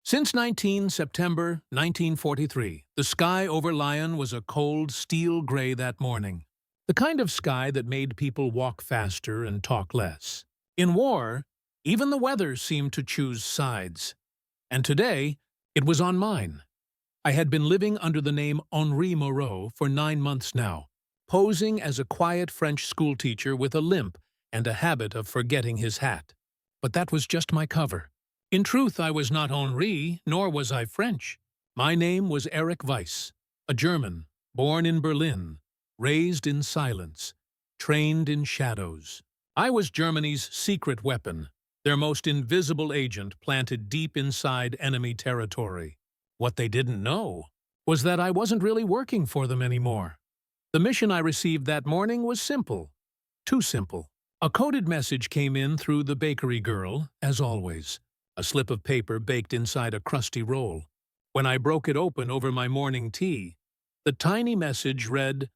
Since September 1943, the sky over Lyon was a cold steel gray that morning. The kind of sky that made people walk faster and talk less. In war, even the weather seemed to choose sides. And today, it was on mine. I had been living under the name Henri Moreau for 9 months now, posing as a quiet French schoolteacher with a limp and a habit of forgetting his hat. But that was just my cover. In truth, I was not Henri, nor was I French. My name was Erik Weiss, a German, born in Berlin, raised in silence, trained in shadows. I was Germany's secret weapon, their most invisible agent planted deep inside enemy territory. What they didn't know was that I wasn't really working for them anymore. The mission I received that morning was simple. Too simple. A coded message came in through the bakery girl, as always. A slip of paper baked inside a crusty roll. When I broke it open over my morning tea, the tiny message read,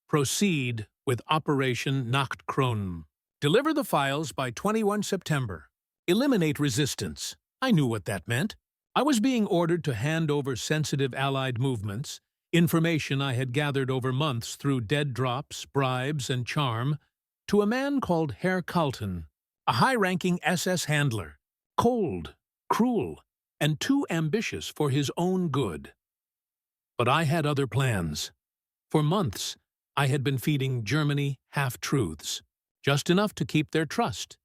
"Proceed with Operation Nachtkronen. Deliver the files by 21 September. Eliminate resistance." I knew what that meant. I was being ordered to hand over sensitive Allied movements, information I had gathered over months through dead drops, bribes, and charm, to a man called Herr Kalten, a high-ranking SS handler. Cold, cruel, and too ambitious for his own good. But I had other plans. For months, I had been feeding Germany half-truths, just enough to keep their trust,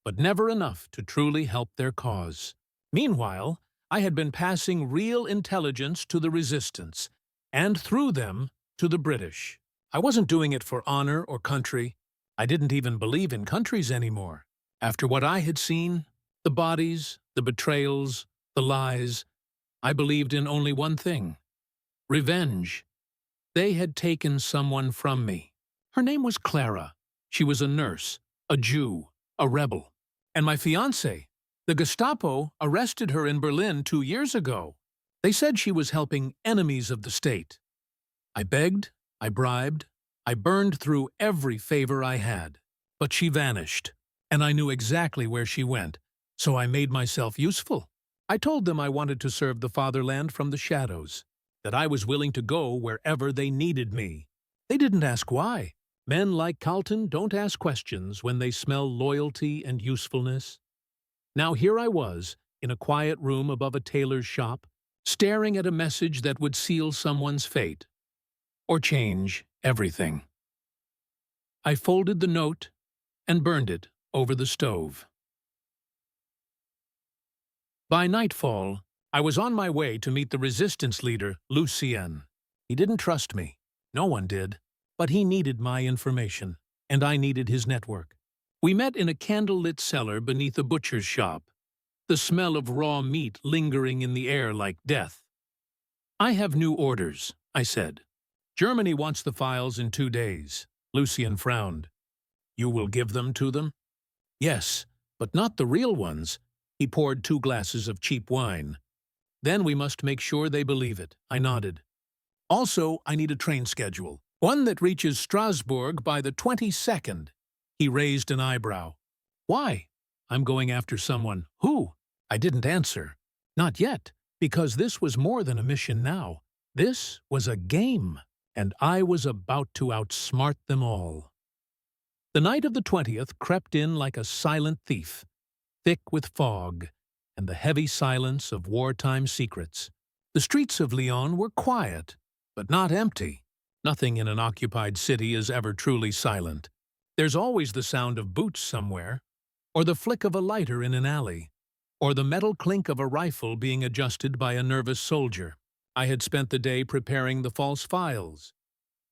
but never enough to truly help their cause. Meanwhile, I had been passing real intelligence to the resistance, and through them, to the British. I wasn't doing it for honor or country. I didn't even believe in countries anymore. After what I had seen, the bodies, the betrayals, the lies, I believed in only one thing: revenge. They had taken someone from me. Her name was Clara. She was a nurse, a Jew, a rebel. And my fiancé, the Gestapo, arrested her in Berlin 2 years ago. They said she was helping enemies of the state. I begged, I bribed, I burned through every favor I had. But she vanished, and I knew exactly where she went. So I made myself useful. I told them I wanted to serve the fatherland from the shadows, that I was willing to go wherever they needed me. They didn't ask why. Men like Kalten don't ask questions when they smell loyalty and usefulness. Now here I was, in a quiet room above a tailor's shop, staring at a message that would seal someone's fate, or change everything. I folded the note and burned it over the stove. By nightfall, I was on my way to meet the resistance leader, Lucien. He didn't trust me. No one did. But he needed my information, and I needed his network. We met in a candle-lit cellar beneath a butcher's shop, the smell of raw meat lingering in the air like death. "I have new orders," I said. "Germany wants the files in 2 days." Lucien frowned. "You will give them to them?" "Yes, but not the real ones." He poured 2 glasses of cheap wine. "Then we must make sure they believe it." I nodded. "Also, I need a train schedule. One that reaches Strasbourg by the 22nd. He raised an eyebrow. "Why?" "I'm going after someone." "Who?" I didn't answer. Not yet, because this was more than a mission now. This was a game, and I was about to outsmart them all. The night of the 20th crept in like a silent thief, thick with fog and the heavy silence of wartime secrets. The streets of Lyon were quiet, but not empty. Nothing in an occupied city is ever truly silent. There's always the sound of boots somewhere, or the flick of a lighter in an alley, or the metal clink of a rifle being adjusted by a nervous soldier. I had spent the day preparing the false files,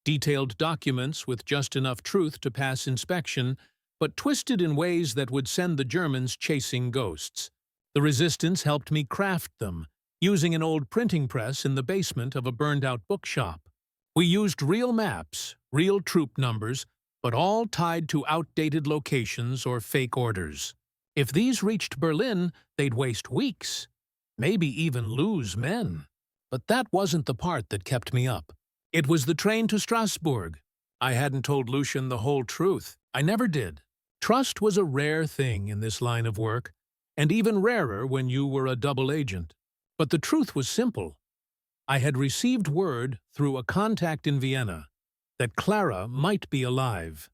detailed documents with just enough truth to pass inspection, but twisted in ways that would send the Germans chasing ghosts. The resistance helped me craft them, using an old printing press in the basement of a burned-out bookshop. We used real maps, real troop numbers, but all tied to outdated locations or fake orders. If these reached Berlin, they'd waste weeks, maybe even lose men. But that wasn't the part that kept me up. It was the train to Strasbourg. I hadn't told Lucien the whole truth. I never did. Trust was a rare thing in this line of work, and even rarer when you were a double agent. But the truth was simple. I had received word through a contact in Vienna that Clara might be alive,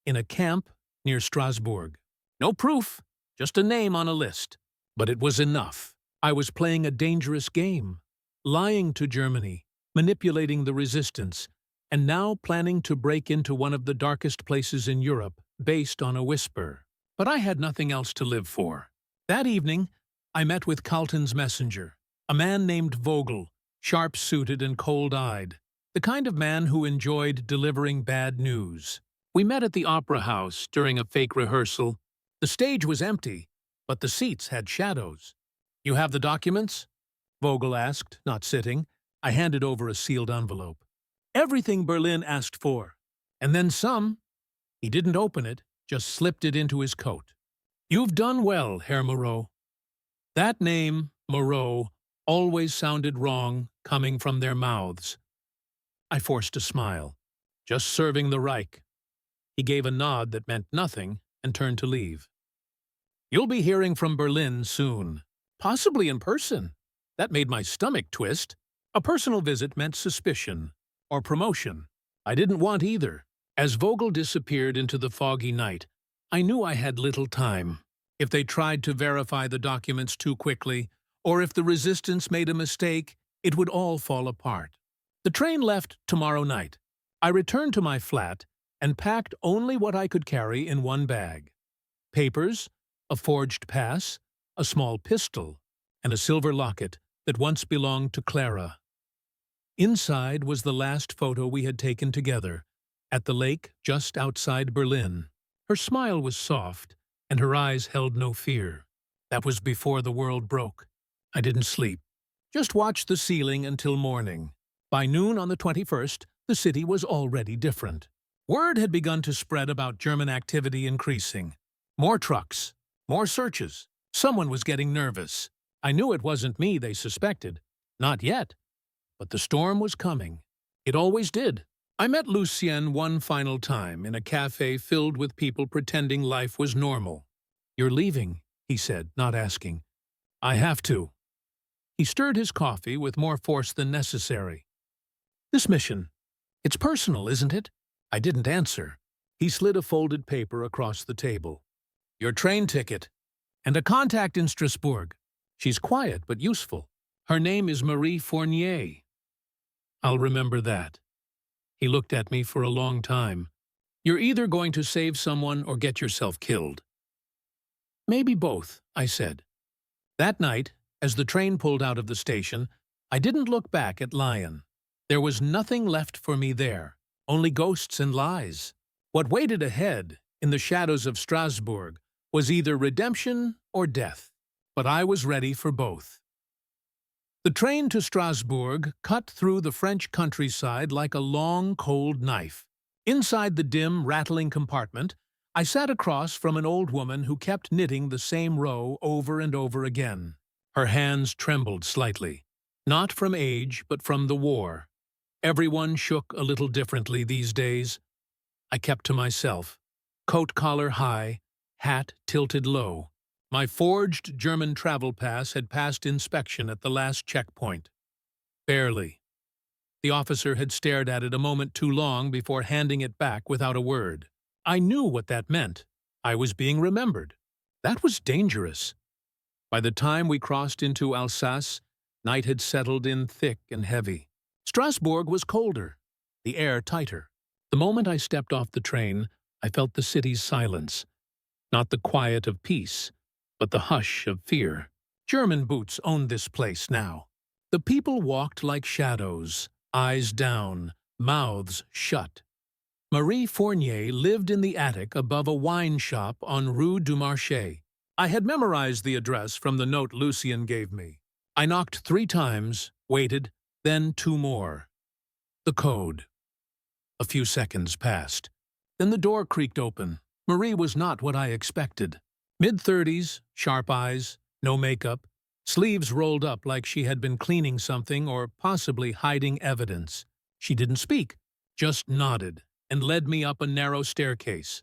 in a camp near Strasbourg. No proof, just a name on a list. But it was enough. I was playing a dangerous game, lying to Germany, manipulating the resistance, and now planning to break into one of the darkest places in Europe based on a whisper. But I had nothing else to live for. That evening, I met with Carlton's messenger, a man named Vogel, sharp-suited and cold-eyed, the kind of man who enjoyed delivering bad news. We met at the opera house during a fake rehearsal. The stage was empty, but the seats had shadows. "You have the documents?" Vogel asked, not sitting. I handed over a sealed envelope. "Everything Berlin asked for. And then some." He didn't open it, just slipped it into his coat. "You've done well, Herr Moreau." That name, Moreau, always sounded wrong coming from their mouths. I forced a smile. "Just serving the Reich." He gave a nod that meant nothing and turned to leave. "You'll be hearing from Berlin soon. Possibly in person." That made my stomach twist. A personal visit meant suspicion, or promotion. I didn't want either. As Vogel disappeared into the foggy night, I knew I had little time. If they tried to verify the documents too quickly, or if the resistance made a mistake, it would all fall apart. The train left tomorrow night. I returned to my flat and packed only what I could carry in one bag: papers, a forged pass, a small pistol, and a silver locket that once belonged to Clara. Inside was the last photo we had taken together, at the lake just outside Berlin. Her smile was soft, and her eyes held no fear. That was before the world broke. I didn't sleep. Just watched the ceiling until morning. By noon on the 21st, the city was already different. Word had begun to spread about German activity increasing. More trucks, more searches. Someone was getting nervous. I knew it wasn't me they suspected. Not yet. But the storm was coming. It always did. I met Lucien one final time in a cafe filled with people pretending life was normal. "You're leaving," he said, not asking. "I have to." He stirred his coffee with more force than necessary. "This mission, it's personal, isn't it?" I didn't answer. He slid a folded paper across the table. "Your train ticket, and a contact in Strasbourg. She's quiet but useful. Her name is Marie Fournier." "I'll remember that." He looked at me for a long time. "You're either going to save someone or get yourself killed." "Maybe both," I said. That night, as the train pulled out of the station, I didn't look back at Lyon. There was nothing left for me there, only ghosts and lies. What waited ahead, in the shadows of Strasbourg, was either redemption or death. But I was ready for both. The train to Strasbourg cut through the French countryside like a long, cold knife. Inside the dim, rattling compartment, I sat across from an old woman who kept knitting the same row over and over again. Her hands trembled slightly, not from age, but from the war. Everyone shook a little differently these days. I kept to myself, coat collar high, hat tilted low. My forged German travel pass had passed inspection at the last checkpoint. Barely. The officer had stared at it a moment too long before handing it back without a word. I knew what that meant. I was being remembered. That was dangerous. By the time we crossed into Alsace, night had settled in thick and heavy. Strasbourg was colder, the air tighter. The moment I stepped off the train, I felt the city's silence. Not the quiet of peace, but the hush of fear. German boots owned this place now. The people walked like shadows, eyes down, mouths shut. Marie Fournier lived in the attic above a wine shop on Rue du Marché. I had memorized the address from the note Lucien gave me. I knocked 3 times, waited, then 2 more. The code. A few seconds passed. Then the door creaked open. Marie was not what I expected. Mid-30s, sharp eyes, no makeup, sleeves rolled up like she had been cleaning something or possibly hiding evidence. She didn't speak, just nodded, and led me up a narrow staircase.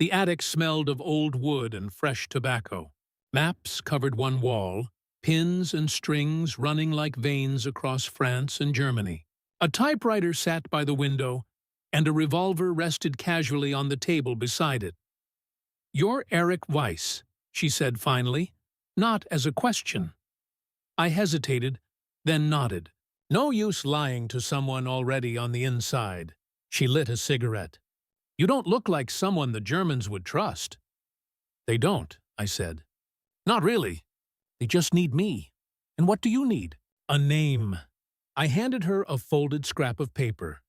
The attic smelled of old wood and fresh tobacco. Maps covered one wall, pins and strings running like veins across France and Germany. A typewriter sat by the window, and a revolver rested casually on the table beside it. "You're Erik Weiss," she said finally, not as a question. I hesitated, then nodded. No use lying to someone already on the inside. She lit a cigarette. "You don't look like someone the Germans would trust." "They don't," I said. "Not really. They just need me. And what do you need?" "A name." I handed her a folded scrap of paper,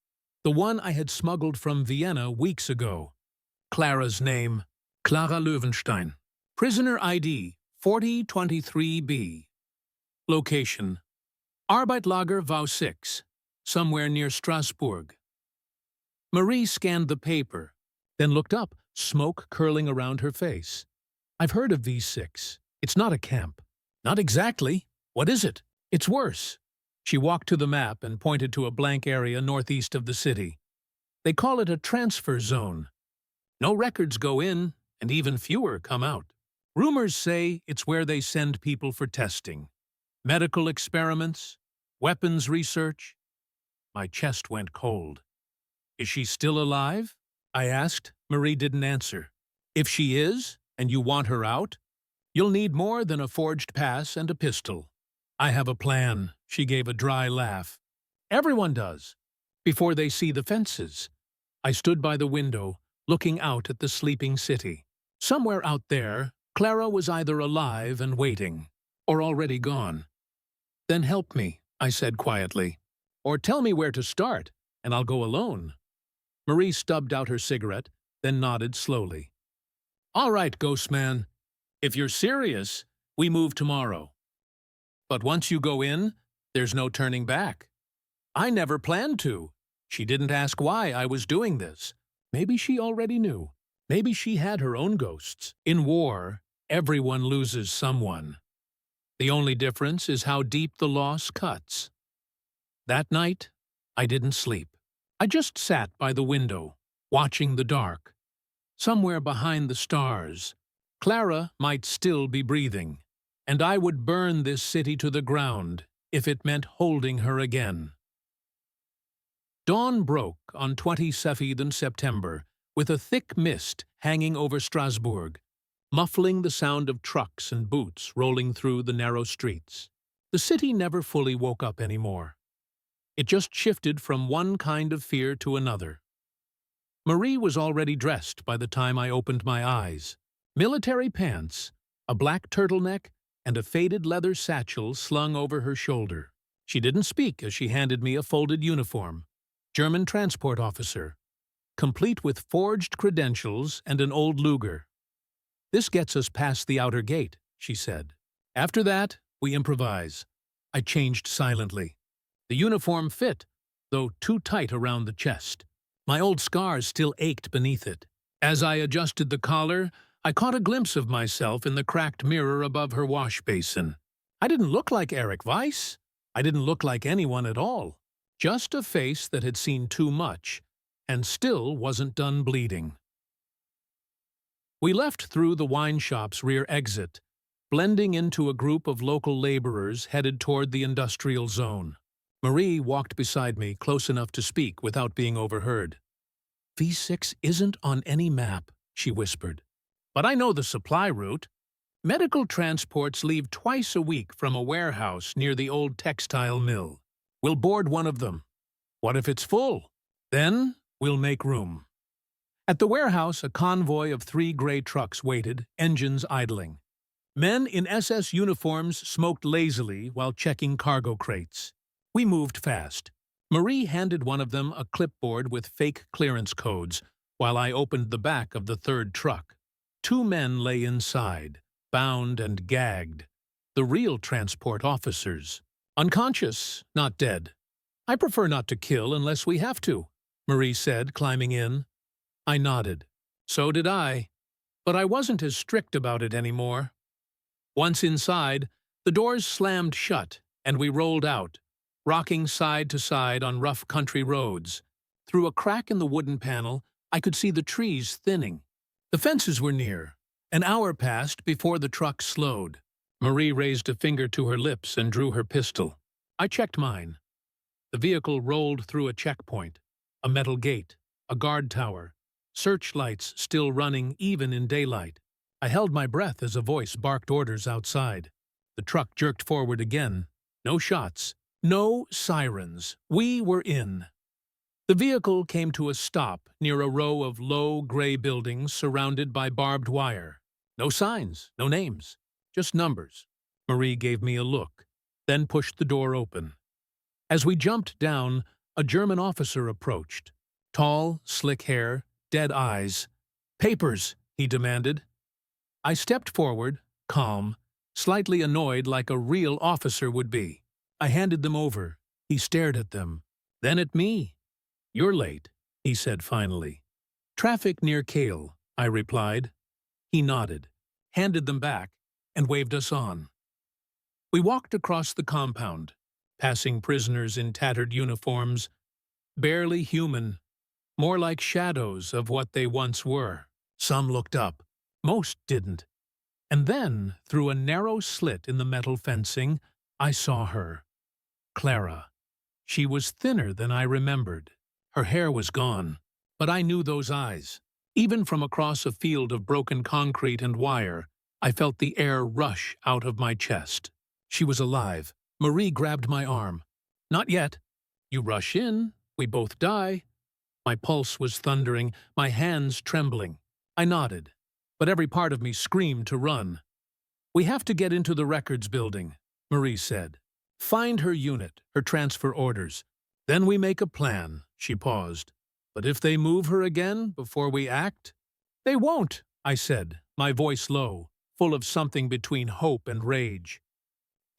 the one I had smuggled from Vienna weeks ago. Clara's name, Clara Löwenstein. Prisoner ID, 4023B. Location, Arbeitslager Vau 6, somewhere near Strasbourg. Marie scanned the paper, then looked up, smoke curling around her face. "I've heard of V6. It's not a camp." "Not exactly. What is it?" "It's worse." She walked to the map and pointed to a blank area northeast of the city. "They call it a transfer zone. No records go in, and even fewer come out. Rumors say it's where they send people for testing. Medical experiments, weapons research." My chest went cold. "Is she still alive?" I asked. Marie didn't answer. "If she is, and you want her out, you'll need more than a forged pass and a pistol." "I have a plan," she gave a dry laugh. "Everyone does, before they see the fences." I stood by the window, looking out at the sleeping city. Somewhere out there, Clara was either alive and waiting, or already gone. "Then help me," I said quietly. "Or tell me where to start, and I'll go alone." Marie stubbed out her cigarette, then nodded slowly. "All right, Ghost Man. If you're serious, we move tomorrow. But once you go in, there's no turning back." I never planned to. She didn't ask why I was doing this. Maybe she already knew. Maybe she had her own ghosts. In war, everyone loses someone. The only difference is how deep the loss cuts. That night, I didn't sleep. I just sat by the window, watching the dark. Somewhere behind the stars, Clara might still be breathing, and I would burn this city to the ground if it meant holding her again. Dawn broke on 27th September with a thick mist hanging over Strasbourg, muffling the sound of trucks and boots rolling through the narrow streets. The city never fully woke up anymore. It just shifted from one kind of fear to another. Marie was already dressed by the time I opened my eyes. Military pants, a black turtleneck, and a faded leather satchel slung over her shoulder. She didn't speak as she handed me a folded uniform. German transport officer, complete with forged credentials and an old Luger. "This gets us past the outer gate," she said. "After that, we improvise." I changed silently. The uniform fit, though too tight around the chest. My old scars still ached beneath it. As I adjusted the collar, I caught a glimpse of myself in the cracked mirror above her wash basin. I didn't look like Erik Weiss. I didn't look like anyone at all. Just a face that had seen too much, and still wasn't done bleeding. We left through the wine shop's rear exit, blending into a group of local laborers headed toward the industrial zone. Marie walked beside me close enough to speak without being overheard. "V6 isn't on any map," she whispered. "But I know the supply route. Medical transports leave twice a week from a warehouse near the old textile mill. We'll board one of them. What if it's full? Then we'll make room." At the warehouse, a convoy of 3 gray trucks waited, engines idling. Men in SS uniforms smoked lazily while checking cargo crates. We moved fast. Marie handed one of them a clipboard with fake clearance codes, while I opened the back of the 3rd truck. 2 men lay inside, bound and gagged. The real transport officers. Unconscious, not dead. "I prefer not to kill unless we have to," Marie said, climbing in. I nodded. So did I. But I wasn't as strict about it anymore. Once inside, the doors slammed shut, and we rolled out, rocking side to side on rough country roads. Through a crack in the wooden panel, I could see the trees thinning. The fences were near. An hour passed before the truck slowed. Marie raised a finger to her lips and drew her pistol. I checked mine. The vehicle rolled through a checkpoint, a metal gate, a guard tower, searchlights still running even in daylight. I held my breath as a voice barked orders outside. The truck jerked forward again. No shots. No sirens. We were in. The vehicle came to a stop near a row of low, gray buildings surrounded by barbed wire. No signs, no names, just numbers. Marie gave me a look, then pushed the door open. As we jumped down, a German officer approached. Tall, slick hair, dead eyes. "Papers," he demanded. I stepped forward, calm, slightly annoyed like a real officer would be. I handed them over. He stared at them, then at me. "You're late," he said finally. "Traffic near Kale," I replied. He nodded, handed them back, and waved us on. We walked across the compound, passing prisoners in tattered uniforms, barely human, more like shadows of what they once were. Some looked up. Most didn't. And then, through a narrow slit in the metal fencing, I saw her. Clara. She was thinner than I remembered. Her hair was gone, but I knew those eyes. Even from across a field of broken concrete and wire, I felt the air rush out of my chest. She was alive. Marie grabbed my arm. "Not yet. You rush in, we both die." My pulse was thundering, my hands trembling. I nodded, but every part of me screamed to run. "We have to get into the records building," Marie said. "Find her unit, her transfer orders. Then we make a plan." She paused. "But if they move her again before we act?" "They won't," I said, my voice low, full of something between hope and rage.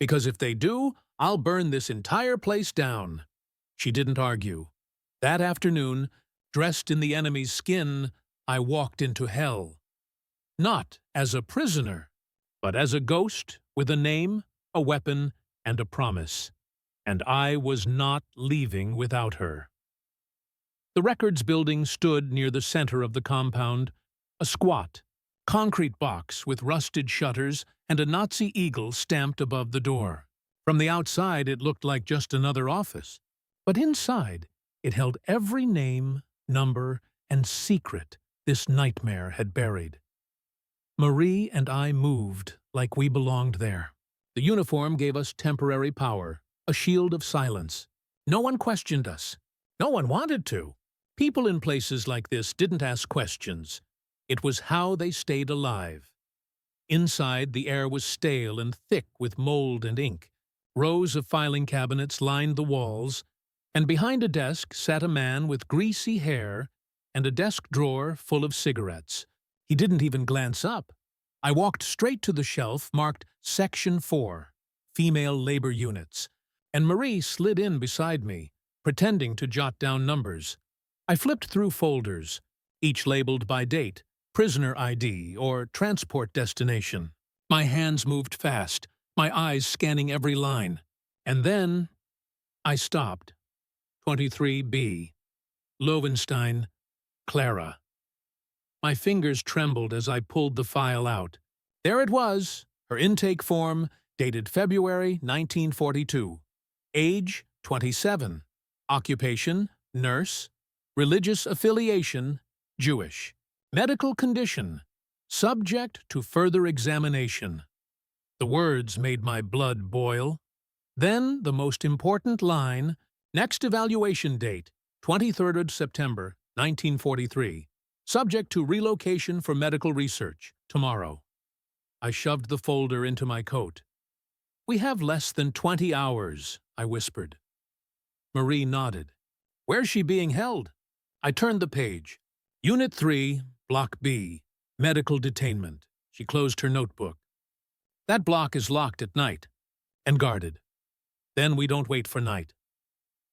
"Because if they do, I'll burn this entire place down." She didn't argue. That afternoon, dressed in the enemy's skin, I walked into hell. Not as a prisoner, but as a ghost with a name, a weapon, and a promise. And I was not leaving without her. The records building stood near the center of the compound, a squat, concrete box with rusted shutters and a Nazi eagle stamped above the door. From the outside, it looked like just another office. But inside, it held every name, number, and secret this nightmare had buried. Marie and I moved like we belonged there. The uniform gave us temporary power, a shield of silence. No one questioned us. No one wanted to. People in places like this didn't ask questions. It was how they stayed alive. Inside, the air was stale and thick with mold and ink. Rows of filing cabinets lined the walls, and behind a desk sat a man with greasy hair and a desk drawer full of cigarettes. He didn't even glance up. I walked straight to the shelf marked Section 4, Female Labor Units, and Marie slid in beside me, pretending to jot down numbers. I flipped through folders, each labeled by date, prisoner ID, or transport destination. My hands moved fast, my eyes scanning every line. And then I stopped. 23B. Loewenstein, Clara. My fingers trembled as I pulled the file out. There it was, her intake form, dated February 1942. Age, 27. Occupation, nurse. Religious affiliation, Jewish. Medical condition, subject to further examination. The words made my blood boil. Then the most important line, next evaluation date, 23rd September, 1943. Subject to relocation for medical research, tomorrow. I shoved the folder into my coat. "We have less than 20 hours, I whispered. Marie nodded. "Where's she being held?" I turned the page. Unit 3, Block B, medical detainment. She closed her notebook. "That block is locked at night and guarded. Then we don't wait for night."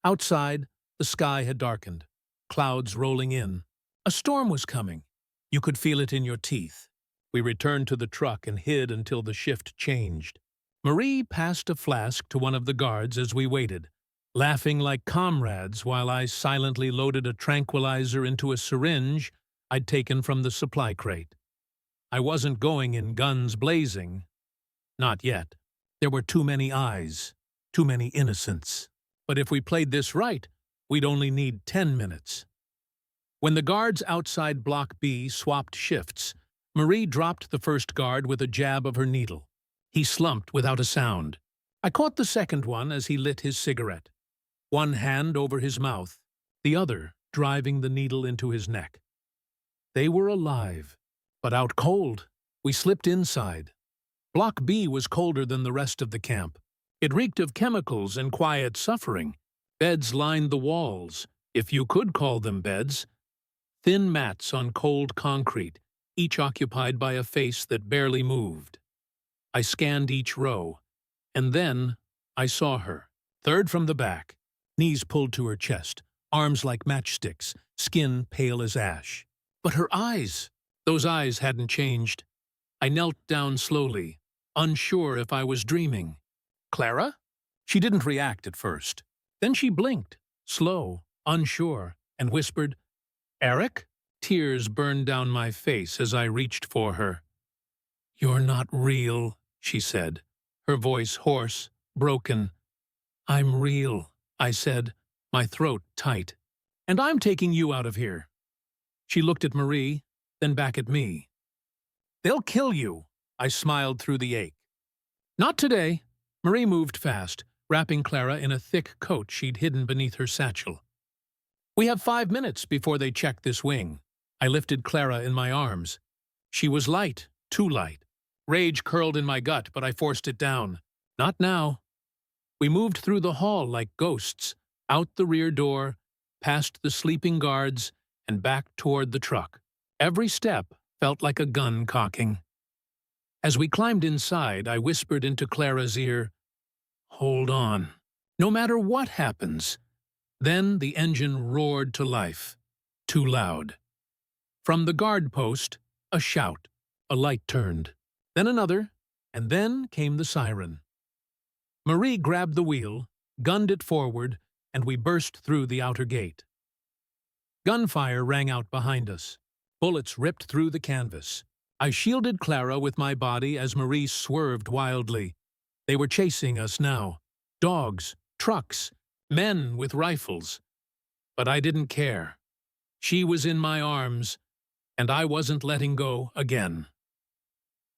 Outside, the sky had darkened, clouds rolling in. A storm was coming. You could feel it in your teeth. We returned to the truck and hid until the shift changed. Marie passed a flask to one of the guards as we waited, laughing like comrades while I silently loaded a tranquilizer into a syringe I'd taken from the supply crate. I wasn't going in guns blazing, Not yet. There were too many eyes, too many innocents. But if we played this right, we'd only need 10 minutes. When the guards outside Block B swapped shifts, Marie dropped the first guard with a jab of her needle. He slumped without a sound. I caught the second one as he lit his cigarette, one hand over his mouth, the other driving the needle into his neck. They were alive, but out cold. We slipped inside. Block B was colder than the rest of the camp. It reeked of chemicals and quiet suffering. Beds lined the walls, if you could call them beds. Thin mats on cold concrete, each occupied by a face that barely moved. I scanned each row, and then I saw her, third from the back, knees pulled to her chest, arms like matchsticks, skin pale as ash. But her eyes, those eyes hadn't changed. I knelt down slowly, unsure if I was dreaming. Clara? She didn't react at first. Then she blinked, slow, unsure, and whispered, "Erik?" Tears burned down my face as I reached for her. "You're not real," she said, her voice hoarse, broken. "I'm real," I said, my throat tight. "And I'm taking you out of here." She looked at Marie, then back at me. "They'll kill you," I smiled through the ache. "Not today." Marie moved fast, wrapping Clara in a thick coat she'd hidden beneath her satchel. "We have 5 minutes before they check this wing." I lifted Clara in my arms. She was light, too light. Rage curled in my gut, but I forced it down. Not now. We moved through the hall like ghosts, out the rear door, past the sleeping guards, and back toward the truck. Every step felt like a gun cocking. As we climbed inside, I whispered into Clara's ear, "Hold on. No matter what happens." Then the engine roared to life, too loud. From the guard post, a shout. A light turned. Then another, and then came the siren. Marie grabbed the wheel, gunned it forward, and we burst through the outer gate. Gunfire rang out behind us. Bullets ripped through the canvas. I shielded Clara with my body as Marie swerved wildly. They were chasing us now. Dogs, trucks, men with rifles. But I didn't care. She was in my arms, and I wasn't letting go again.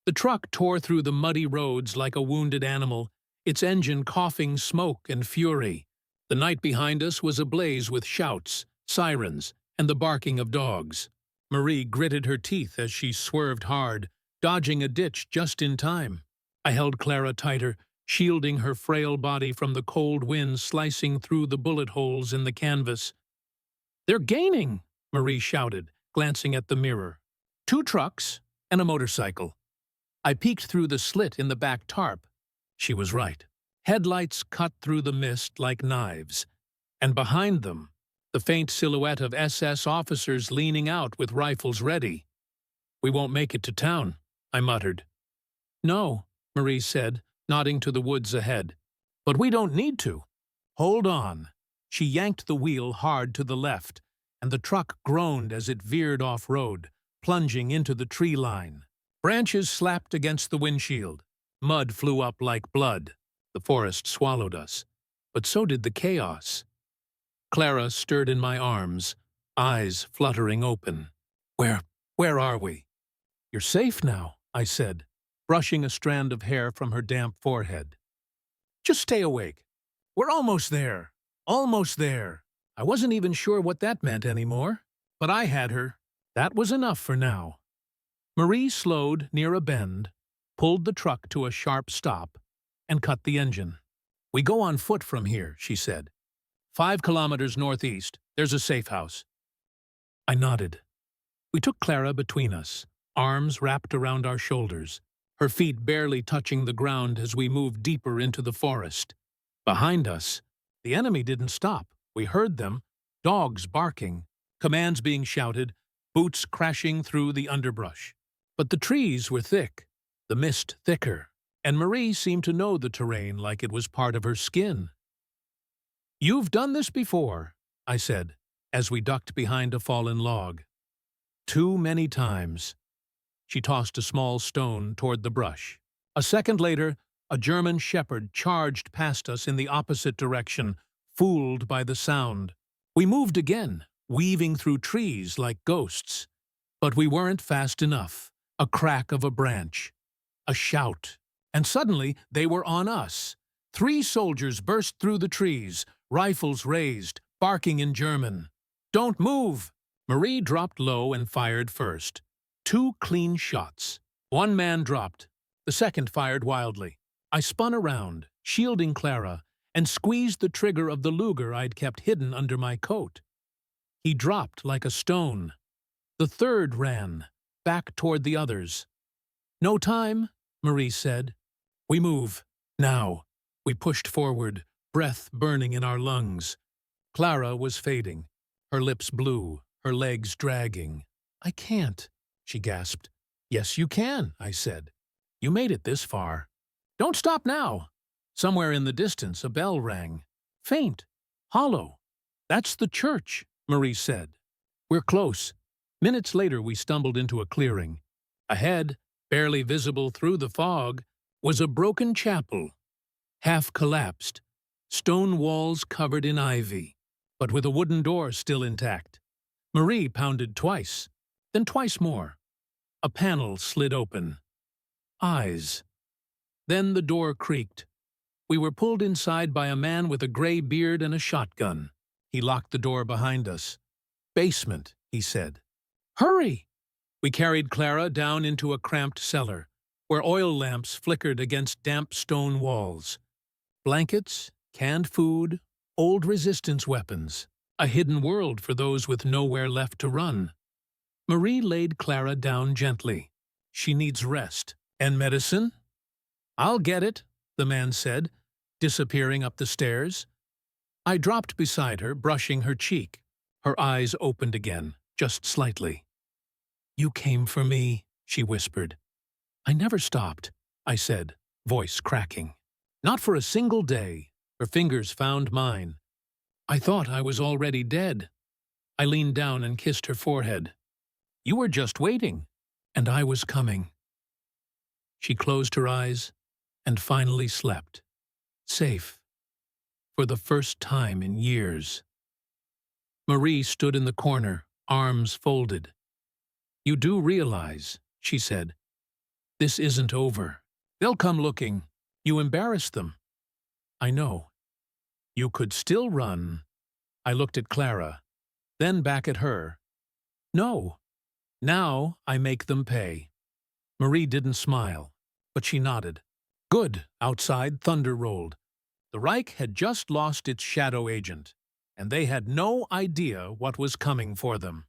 The truck tore through the muddy roads like a wounded animal, its engine coughing smoke and fury. The night behind us was ablaze with shouts, sirens, and the barking of dogs. Marie gritted her teeth as she swerved hard, dodging a ditch just in time. I held Clara tighter, shielding her frail body from the cold wind slicing through the bullet holes in the canvas. "They're gaining!" Marie shouted, glancing at the mirror. 2 trucks and a motorcycle. I peeked through the slit in the back tarp. She was right. Headlights cut through the mist like knives, and behind them, the faint silhouette of SS officers leaning out with rifles ready. "We won't make it to town," I muttered. "No," Marie said, nodding to the woods ahead. "But we don't need to. Hold on." She yanked the wheel hard to the left, and the truck groaned as it veered off-road, plunging into the tree line. Branches slapped against the windshield. Mud flew up like blood. The forest swallowed us. But so did the chaos. Clara stirred in my arms, eyes fluttering open. Where are we?" "You're safe now," I said, brushing a strand of hair from her damp forehead. "Just stay awake. We're almost there. Almost there." I wasn't even sure what that meant anymore, but I had her. That was enough for now. Marie slowed near a bend, pulled the truck to a sharp stop, and cut the engine. "We go on foot from here," she said. 5 kilometers northeast. There's a safe house." I nodded. We took Clara between us, arms wrapped around our shoulders, her feet barely touching the ground as we moved deeper into the forest. Behind us, the enemy didn't stop. We heard them, dogs barking, commands being shouted, boots crashing through the underbrush. But the trees were thick, the mist thicker, and Marie seemed to know the terrain like it was part of her skin. "You've done this before," I said, as we ducked behind a fallen log. "Too many times." She tossed a small stone toward the brush. A second later, a German shepherd charged past us in the opposite direction, fooled by the sound. We moved again, weaving through trees like ghosts. But we weren't fast enough. A crack of a branch. A shout. And suddenly, they were on us. 3 soldiers burst through the trees, rifles raised, barking in German. "Don't move!" Marie dropped low and fired first. 2 clean shots. 1 man dropped. The second fired wildly. I spun around, shielding Clara, and squeezed the trigger of the Luger I'd kept hidden under my coat. He dropped like a stone. The third ran, back toward the others. "No time," Marie said. "We move. Now." We pushed forward, breath burning in our lungs. Clara was fading, her lips blue, her legs dragging. "I can't," she gasped. "Yes, you can," I said. "You made it this far." "Don't stop now." Somewhere in the distance, a bell rang. Faint, hollow. "That's the church," Marie said. "We're close." Minutes later, we stumbled into a clearing. Ahead, barely visible through the fog, was a broken chapel, half collapsed, stone walls covered in ivy, but with a wooden door still intact. Marie pounded twice, then twice more. A panel slid open. Eyes. Then the door creaked. We were pulled inside by a man with a gray beard and a shotgun. He locked the door behind us. "Basement," he said. "Hurry!" We carried Clara down into a cramped cellar, where oil lamps flickered against damp stone walls. Blankets, canned food, old resistance weapons. A hidden world for those with nowhere left to run. Marie laid Clara down gently. "She needs rest. And medicine?" "I'll get it," the man said, disappearing up the stairs. I dropped beside her, brushing her cheek. Her eyes opened again, just slightly. "You came for me," she whispered. "I never stopped," I said, voice cracking. "Not for a single day." Her fingers found mine. "I thought I was already dead." I leaned down and kissed her forehead. "You were just waiting, and I was coming." She closed her eyes and finally slept. Safe. For the first time in years. Marie stood in the corner, arms folded. "You do realize," she said, "this isn't over. They'll come looking. You embarrassed them." "I know." "You could still run." I looked at Clara, then back at her. "No. Now I make them pay." Marie didn't smile, but she nodded. "Good." Outside, thunder rolled. The Reich had just lost its shadow agent, and they had no idea what was coming for them.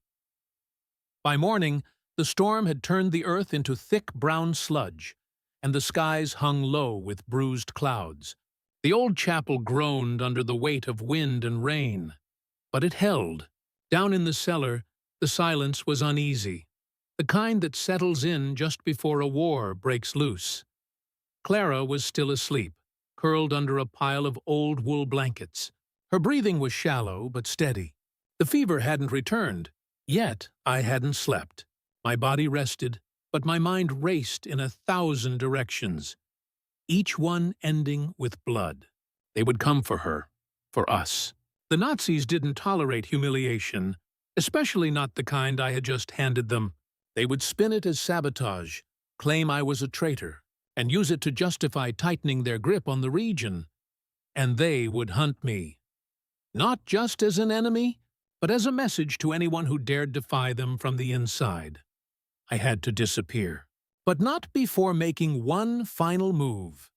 By morning, the storm had turned the earth into thick brown sludge, and the skies hung low with bruised clouds. The old chapel groaned under the weight of wind and rain. But it held. Down in the cellar, the silence was uneasy, the kind that settles in just before a war breaks loose. Clara was still asleep, curled under a pile of old wool blankets. Her breathing was shallow but steady. The fever hadn't returned, yet I hadn't slept. My body rested, but my mind raced in 1,000 directions, each one ending with blood. They would come for her, for us. The Nazis didn't tolerate humiliation, especially not the kind I had just handed them. They would spin it as sabotage, claim I was a traitor, and use it to justify tightening their grip on the region. And they would hunt me. Not just as an enemy, but as a message to anyone who dared defy them from the inside. I had to disappear. But not before making one final move.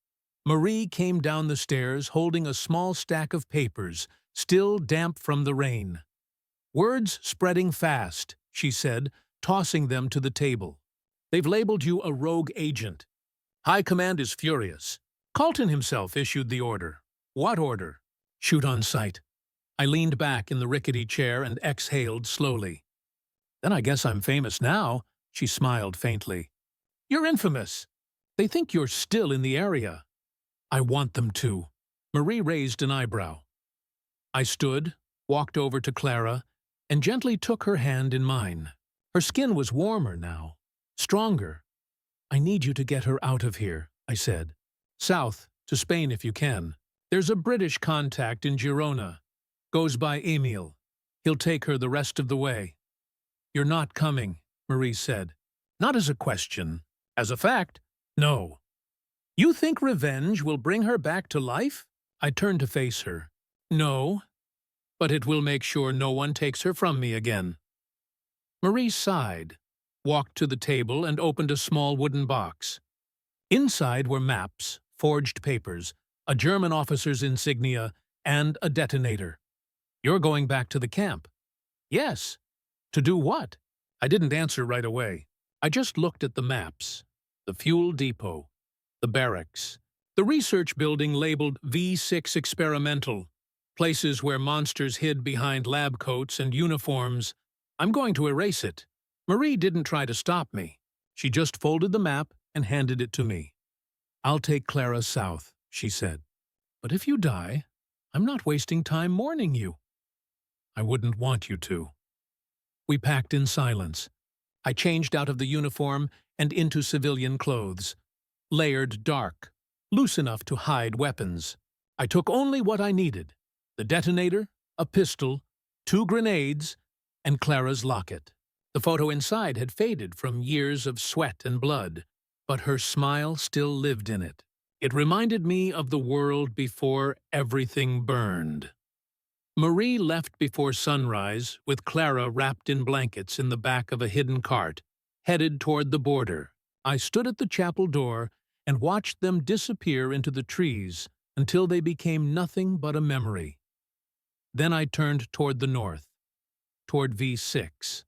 Marie came down the stairs holding a small stack of papers, still damp from the rain. "Words spreading fast," she said, tossing them to the table. "They've labeled you a rogue agent. High Command is furious. Colton himself issued the order." "What order?" "Shoot on sight." I leaned back in the rickety chair and exhaled slowly. "Then I guess I'm famous now," she smiled faintly. "You're infamous. They think you're still in the area." "I want them to." Marie raised an eyebrow. I stood, walked over to Clara, and gently took her hand in mine. Her skin was warmer now, stronger. "I need you to get her out of here," I said. South, to Spain if you can. There's a British contact in Girona. Goes by Emil. He'll take her the rest of the way. You're not coming, Marie said. Not as a question. As a fact, no. You think revenge will bring her back to life? I turned to face her. No, but it will make sure no one takes her from me again. Marie sighed, walked to the table and opened a small wooden box. Inside were maps, forged papers, a German officer's insignia, and a detonator. You're going back to the camp. Yes. To do what? I didn't answer right away. I just looked at the maps. The fuel depot, the barracks, the research building labeled V6 Experimental, places where monsters hid behind lab coats and uniforms. I'm going to erase it. Marie didn't try to stop me. She just folded the map and handed it to me. I'll take Clara south, she said. But if you die, I'm not wasting time mourning you. I wouldn't want you to. We packed in silence. I changed out of the uniform and into civilian clothes, layered dark, loose enough to hide weapons. I took only what I needed: the detonator, a pistol, 2 grenades, and Clara's locket. The photo inside had faded from years of sweat and blood, but her smile still lived in it. It reminded me of the world before everything burned. Marie left before sunrise, with Clara wrapped in blankets in the back of a hidden cart, headed toward the border. I stood at the chapel door and watched them disappear into the trees until they became nothing but a memory. Then I turned toward the north, toward V6.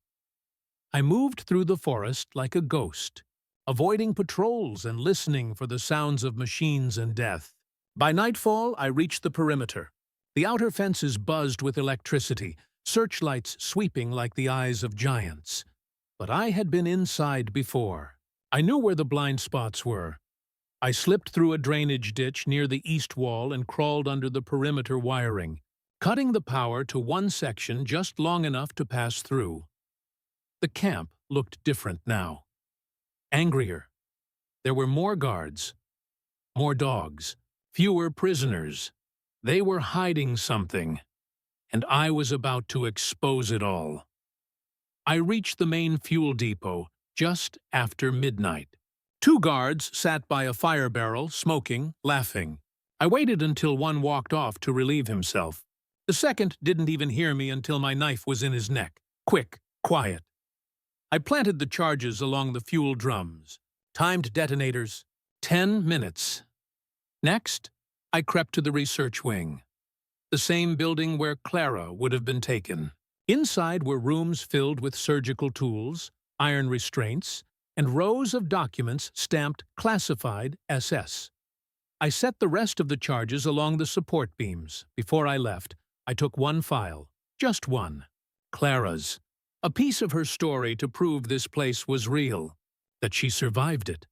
I moved through the forest like a ghost, avoiding patrols and listening for the sounds of machines and death. By nightfall, I reached the perimeter. The outer fences buzzed with electricity, searchlights sweeping like the eyes of giants. But I had been inside before. I knew where the blind spots were. I slipped through a drainage ditch near the east wall and crawled under the perimeter wiring, cutting the power to one section just long enough to pass through. The camp looked different now. Angrier. There were more guards, more dogs, fewer prisoners. They were hiding something, and I was about to expose it all. I reached the main fuel depot just after midnight. 2 guards sat by a fire barrel, smoking, laughing. I waited until one walked off to relieve himself. The second didn't even hear me until my knife was in his neck. Quick, quiet. I planted the charges along the fuel drums. Timed detonators. 10 minutes. Next, I crept to the research wing, the same building where Clara would have been taken. Inside were rooms filled with surgical tools, iron restraints, and rows of documents stamped Classified SS. I set the rest of the charges along the support beams. Before I left, I took one file, just one, Clara's, a piece of her story to prove this place was real, that she survived it.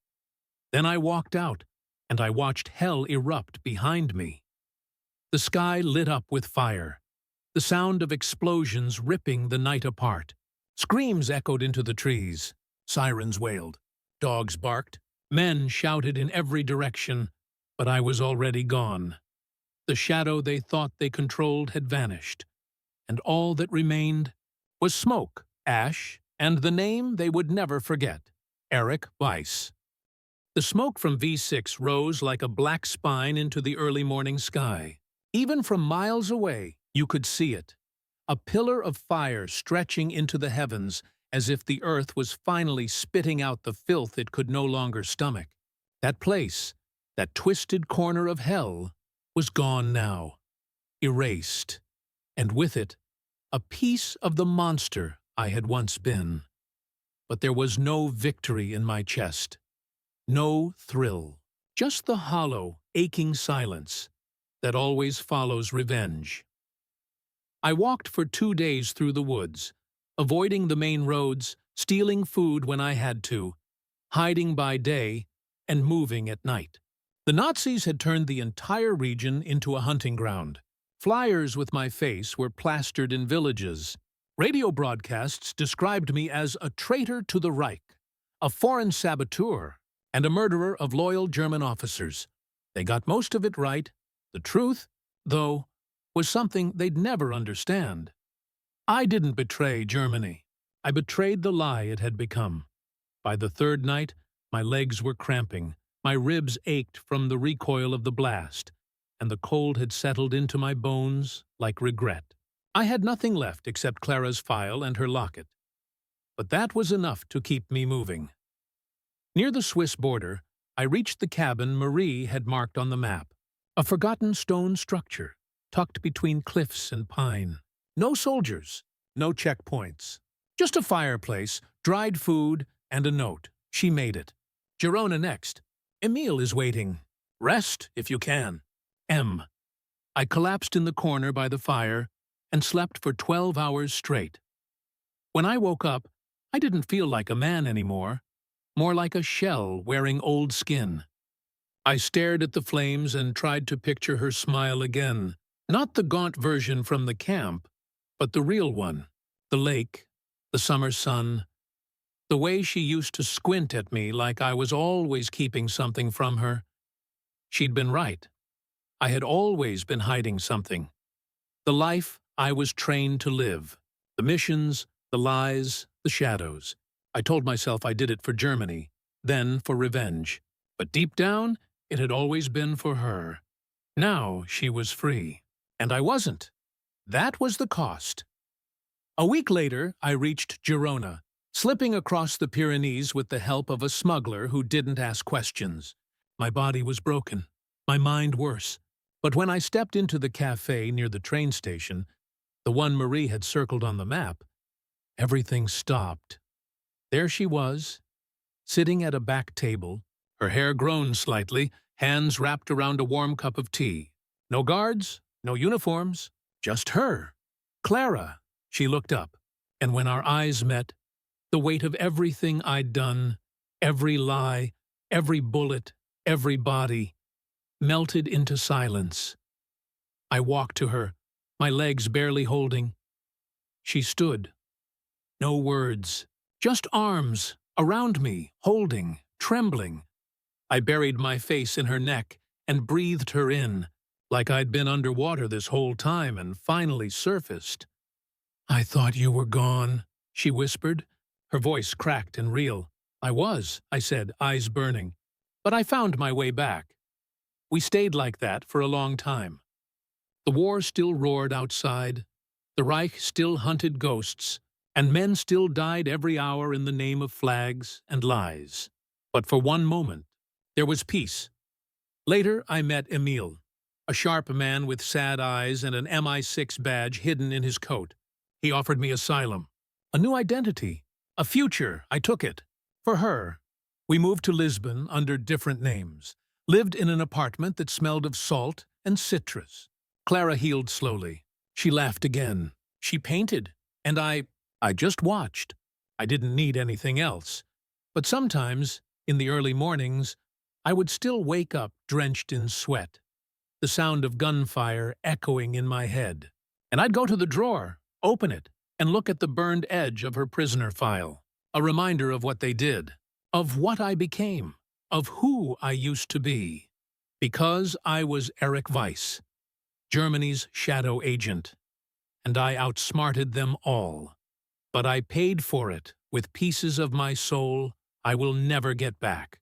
Then I walked out, and I watched hell erupt behind me. The sky lit up with fire, the sound of explosions ripping the night apart. Screams echoed into the trees, sirens wailed, dogs barked, men shouted in every direction, but I was already gone. The shadow they thought they controlled had vanished, and all that remained was smoke, ash, and the name they would never forget: Erik Weiss. The smoke from V6 rose like a black spine into the early morning sky. Even from miles away, you could see it. A pillar of fire stretching into the heavens as if the earth was finally spitting out the filth it could no longer stomach. That place, that twisted corner of hell, was gone now, erased, and with it, a piece of the monster I had once been. But there was no victory in my chest. No thrill, just the hollow, aching silence that always follows revenge. I walked for 2 days through the woods, avoiding the main roads, stealing food when I had to, hiding by day, and moving at night. The Nazis had turned the entire region into a hunting ground. Flyers with my face were plastered in villages. Radio broadcasts described me as a traitor to the Reich, a foreign saboteur, and a murderer of loyal German officers. They got most of it right. The truth, though, was something they'd never understand. I didn't betray Germany. I betrayed the lie it had become. By the third night, my legs were cramping, my ribs ached from the recoil of the blast, and the cold had settled into my bones like regret. I had nothing left except Clara's file and her locket. But that was enough to keep me moving. Near the Swiss border, I reached the cabin Marie had marked on the map, a forgotten stone structure, tucked between cliffs and pine. No soldiers, no checkpoints. Just a fireplace, dried food, and a note. She made it. Girona next. Emile is waiting. Rest if you can. M. I collapsed in the corner by the fire and slept for 12 hours straight. When I woke up, I didn't feel like a man anymore, more like a shell wearing old skin. I stared at the flames and tried to picture her smile again, not the gaunt version from the camp, but the real one, the lake, the summer sun, the way she used to squint at me like I was always keeping something from her. She'd been right. I had always been hiding something. The life I was trained to live, the missions, the lies, the shadows. I told myself I did it for Germany, then for revenge. But deep down, it had always been for her. Now she was free, and I wasn't. That was the cost. A week later, I reached Girona, slipping across the Pyrenees with the help of a smuggler who didn't ask questions. My body was broken, my mind worse. But when I stepped into the cafe near the train station, the one Marie had circled on the map, everything stopped. There she was, sitting at a back table, her hair grown slightly, hands wrapped around a warm cup of tea. No guards, no uniforms, just her. Clara. She looked up, and when our eyes met, the weight of everything I'd done, every lie, every bullet, every body, melted into silence. I walked to her, my legs barely holding. She stood. No words, just arms around me, holding, trembling. I buried my face in her neck and breathed her in, like I'd been underwater this whole time and finally surfaced. "I thought you were gone," she whispered, her voice cracked and real. "I was," I said, eyes burning. "But I found my way back." We stayed like that for a long time. The war still roared outside, the Reich still hunted ghosts, and men still died every hour in the name of flags and lies. But for one moment, there was peace. Later, I met Emile, a sharp man with sad eyes and an MI6 badge hidden in his coat. He offered me asylum, a new identity, a future. I took it. For her. We moved to Lisbon under different names, lived in an apartment that smelled of salt and citrus. Clara healed slowly. She laughed again. She painted, and I just watched. I didn't need anything else. But sometimes, in the early mornings, I would still wake up drenched in sweat, the sound of gunfire echoing in my head. And I'd go to the drawer, open it, and look at the burned edge of her prisoner file, a reminder of what they did, of what I became, of who I used to be. Because I was Erik Weiss, Germany's shadow agent, and I outsmarted them all. But I paid for it with pieces of my soul I will never get back.